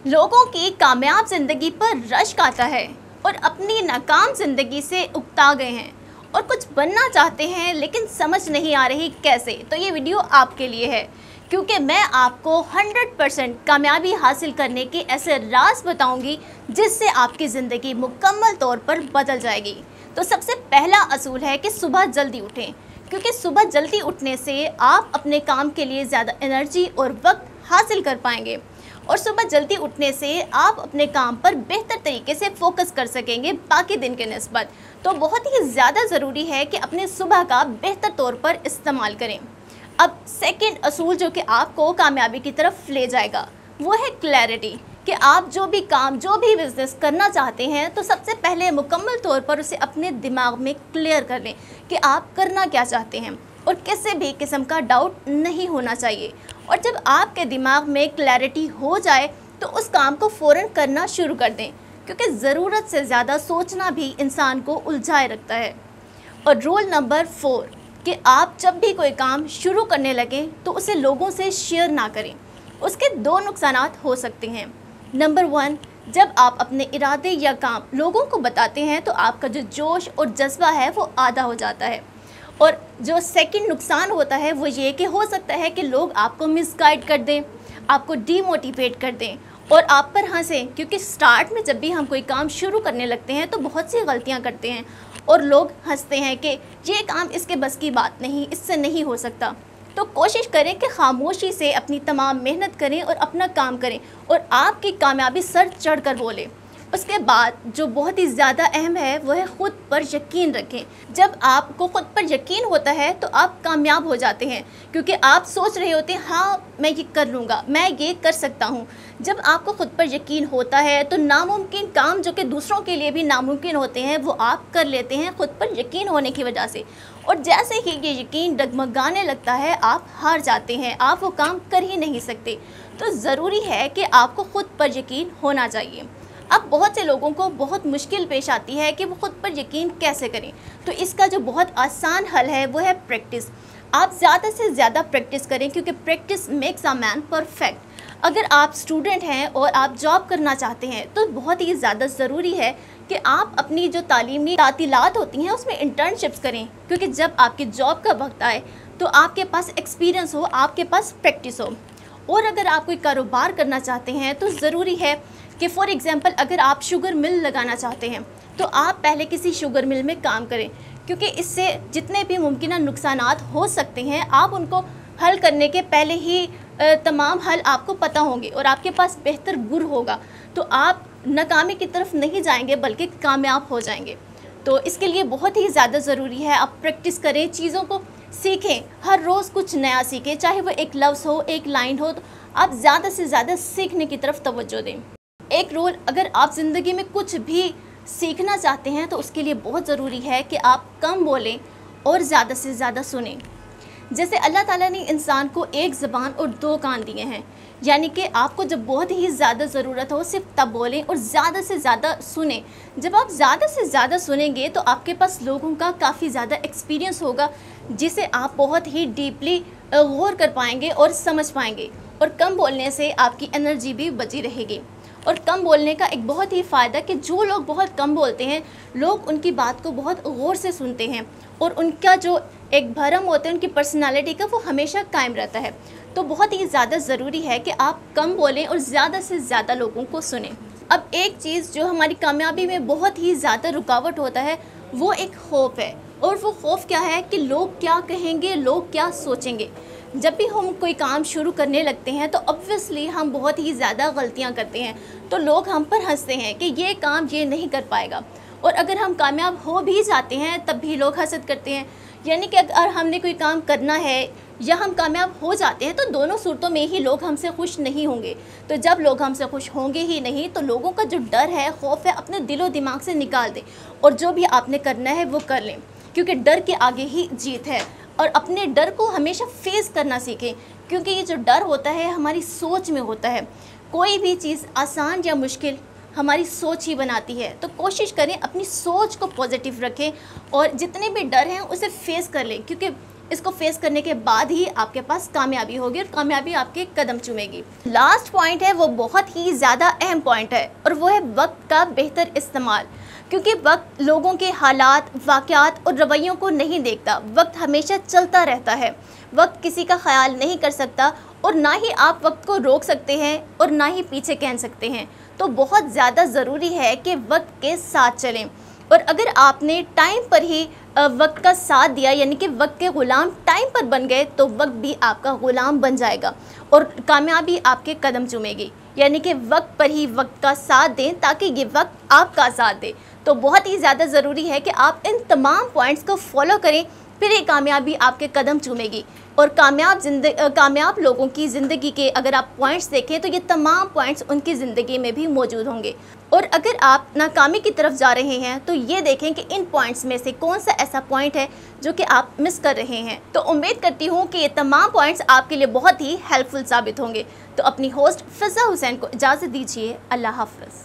लोगों की कामयाब जिंदगी पर रश्क आता है और अपनी नाकाम जिंदगी से उकता गए हैं और कुछ बनना चाहते हैं लेकिन समझ नहीं आ रही कैसे। तो ये वीडियो आपके लिए है क्योंकि मैं आपको 100% कामयाबी हासिल करने के ऐसे राज बताऊंगी जिससे आपकी ज़िंदगी मुकम्मल तौर पर बदल जाएगी। तो सबसे पहला असूल है कि सुबह जल्दी उठें, क्योंकि सुबह जल्दी उठने से आप अपने काम के लिए ज़्यादा एनर्जी और वक्त हासिल कर पाएंगे और सुबह जल्दी उठने से आप अपने काम पर बेहतर तरीके से फोकस कर सकेंगे बाकी दिन के निस्बत। तो बहुत ही ज़्यादा ज़रूरी है कि अपने सुबह का बेहतर तौर पर इस्तेमाल करें। अब सेकंड असूल जो कि आपको कामयाबी की तरफ ले जाएगा वो है क्लैरिटी, कि आप जो भी काम जो भी बिज़नेस करना चाहते हैं तो सबसे पहले मुकम्मल तौर पर उसे अपने दिमाग में क्लियर कर लें कि आप करना क्या चाहते हैं और किसी भी किस्म का डाउट नहीं होना चाहिए। और जब आपके दिमाग में क्लैरिटी हो जाए तो उस काम को फ़ौरन करना शुरू कर दें, क्योंकि ज़रूरत से ज़्यादा सोचना भी इंसान को उलझाए रखता है। और रूल नंबर 4 कि आप जब भी कोई काम शुरू करने लगें तो उसे लोगों से शेयर ना करें। उसके दो नुकसानात हो सकते हैं। नंबर 1, जब आप अपने इरादे या काम लोगों को बताते हैं तो आपका जो जोश और जज्बा है वो आधा हो जाता है। और जो सेकंड नुकसान होता है वो ये कि हो सकता है कि लोग आपको मिसगाइड कर दें, आपको डीमोटिवेट कर दें और आप पर हंसें, क्योंकि स्टार्ट में जब भी हम कोई काम शुरू करने लगते हैं तो बहुत सी गलतियां करते हैं और लोग हंसते हैं कि ये काम इसके बस की बात नहीं, इससे नहीं हो सकता। तो कोशिश करें कि खामोशी से अपनी तमाम मेहनत करें और अपना काम करें और आपकी कामयाबी सर चढ़ कर बोले। उसके बाद जो बहुत ही ज़्यादा अहम है वो है ख़ुद पर यकीन रखें। जब आपको ख़ुद पर यकीन होता है तो आप कामयाब हो जाते हैं, क्योंकि आप सोच रहे होते हैं हाँ मैं ये कर लूँगा, मैं ये कर सकता हूँ। जब आपको ख़ुद पर यकीन होता है तो नामुमकिन काम जो कि दूसरों के लिए भी नामुमकिन होते हैं वो आप कर लेते हैं ख़ुद पर यकीन होने की वजह से। और जैसे ही ये यकीन डगमगाने लगता है आप हार जाते हैं, आप वो काम कर ही नहीं सकते। तो ज़रूरी है कि आपको ख़ुद पर यकीन होना चाहिए। अब बहुत से लोगों को बहुत मुश्किल पेश आती है कि वो खुद पर यकीन कैसे करें। तो इसका जो बहुत आसान हल है वो है प्रैक्टिस। आप ज़्यादा से ज़्यादा प्रैक्टिस करें, क्योंकि practice makes a man perfect. अगर आप स्टूडेंट हैं और आप जॉब करना चाहते हैं तो बहुत ही ज़्यादा ज़रूरी है कि आप अपनी जो तालीमी तातीलात होती हैं उसमें इंटर्नशिप्स करें, क्योंकि जब आपकी जॉब का वक्त आए तो आपके पास एक्सपीरियंस हो, आपके पास प्रैक्टिस हो। और अगर आप कोई कारोबार करना चाहते हैं तो ज़रूरी है कि फॉर एग्ज़ाम्पल अगर आप शुगर मिल लगाना चाहते हैं तो आप पहले किसी शुगर मिल में काम करें, क्योंकि इससे जितने भी मुमकिन नुकसानात हो सकते हैं आप उनको हल करने के पहले ही तमाम हल आपको पता होंगे और आपके पास बेहतर गुर होगा, तो आप नाकामी की तरफ नहीं जाएंगे बल्कि कामयाब हो जाएंगे। तो इसके लिए बहुत ही ज़्यादा ज़रूरी है आप प्रैक्टिस करें, चीज़ों को सीखें, हर रोज़ कुछ नया सीखें, चाहे वो एक लफ्ज़ हो, एक लाइन हो, तो आप ज़्यादा से ज़्यादा सीखने की तरफ तवज्जो दें। एक रूल, अगर आप ज़िंदगी में कुछ भी सीखना चाहते हैं तो उसके लिए बहुत ज़रूरी है कि आप कम बोलें और ज़्यादा से ज़्यादा सुनें। जैसे अल्लाह ताला ने इंसान को एक ज़बान और 2 कान दिए हैं, यानी कि आपको जब बहुत ही ज़्यादा ज़रूरत हो सिर्फ तब बोलें और ज़्यादा से ज़्यादा सुनें। जब आप ज़्यादा से ज़्यादा सुनेंगे तो आपके पास लोगों का काफ़ी ज़्यादा एक्सपीरियंस होगा जिसे आप बहुत ही डीपली गौर कर पाएंगे और समझ पाएंगे। और कम बोलने से आपकी एनर्जी भी बची रहेगी। और कम बोलने का एक बहुत ही फ़ायदा कि जो लोग बहुत कम बोलते हैं लोग उनकी बात को बहुत गौर से सुनते हैं और उनका जो एक भरम होता है उनकी पर्सनालिटी का वो हमेशा कायम रहता है। तो बहुत ही ज़्यादा ज़रूरी है कि आप कम बोलें और ज़्यादा से ज़्यादा लोगों को सुनें। अब एक चीज़ जो हमारी कामयाबी में बहुत ही ज़्यादा रुकावट होता है वो एक खौफ है, और वो खौफ क्या है कि लोग क्या कहेंगे, लोग क्या सोचेंगे। जब भी हम कोई काम शुरू करने लगते हैं तो ऑब्वियसली हम बहुत ही ज़्यादा गलतियां करते हैं, तो लोग हम पर हंसते हैं कि ये काम ये नहीं कर पाएगा। और अगर हम कामयाब हो भी जाते हैं तब भी लोग हसद करते हैं। यानी कि अगर हमने कोई काम करना है या हम कामयाब हो जाते हैं तो दोनों सूरतों में ही लोग हमसे खुश नहीं होंगे। तो जब लोग हमसे खुश होंगे ही नहीं तो लोगों का जो डर है, खौफ है, अपने दिलो दिमाग से निकाल दें और जो भी आपने करना है वो कर लें, क्योंकि डर के आगे ही जीत है। और अपने डर को हमेशा फेस करना सीखें, क्योंकि ये जो डर होता है हमारी सोच में होता है। कोई भी चीज़ आसान या मुश्किल हमारी सोच ही बनाती है। तो कोशिश करें अपनी सोच को पॉजिटिव रखें और जितने भी डर हैं उसे फेस कर लें, क्योंकि इसको फेस करने के बाद ही आपके पास कामयाबी होगी और कामयाबी आपके कदम चूमेगी। लास्ट पॉइंट है वो बहुत ही ज़्यादा अहम पॉइंट है और वो है वक्त का बेहतर इस्तेमाल। क्योंकि वक्त लोगों के हालात, वाक़यात और रवैयों को नहीं देखता। वक्त हमेशा चलता रहता है। वक्त किसी का ख्याल नहीं कर सकता और ना ही आप वक्त को रोक सकते हैं और ना ही पीछे कह सकते हैं। तो बहुत ज़्यादा ज़रूरी है कि वक्त के साथ चलें। और अगर आपने टाइम पर ही वक्त का साथ दिया, यानी कि वक्त के ग़ुलाम टाइम पर बन गए, तो वक्त भी आपका ग़ुलाम बन जाएगा और कामयाबी आपके कदम चूमेगी। यानी कि वक्त पर ही वक्त का साथ दें ताकि ये वक्त आपका साथ दे। तो बहुत ही ज़्यादा ज़रूरी है कि आप इन तमाम पॉइंट्स को फॉलो करें, फिर ये कामयाबी आपके कदम चूमेगी। और कामयाब लोगों की ज़िंदगी के अगर आप पॉइंट्स देखें तो ये तमाम पॉइंट्स उनकी ज़िंदगी में भी मौजूद होंगे। और अगर आप नाकामी की तरफ जा रहे हैं तो ये देखें कि इन पॉइंट्स में से कौन सा ऐसा पॉइंट है जो कि आप मिस कर रहे हैं। तो उम्मीद करती हूँ कि ये तमाम पॉइंट्स आपके लिए बहुत ही हेल्पफुल साबित होंगे। तो अपनी होस्ट फ़िज़ा हुसैन को इजाज़त दीजिए। अल्लाह हाफ़िज़।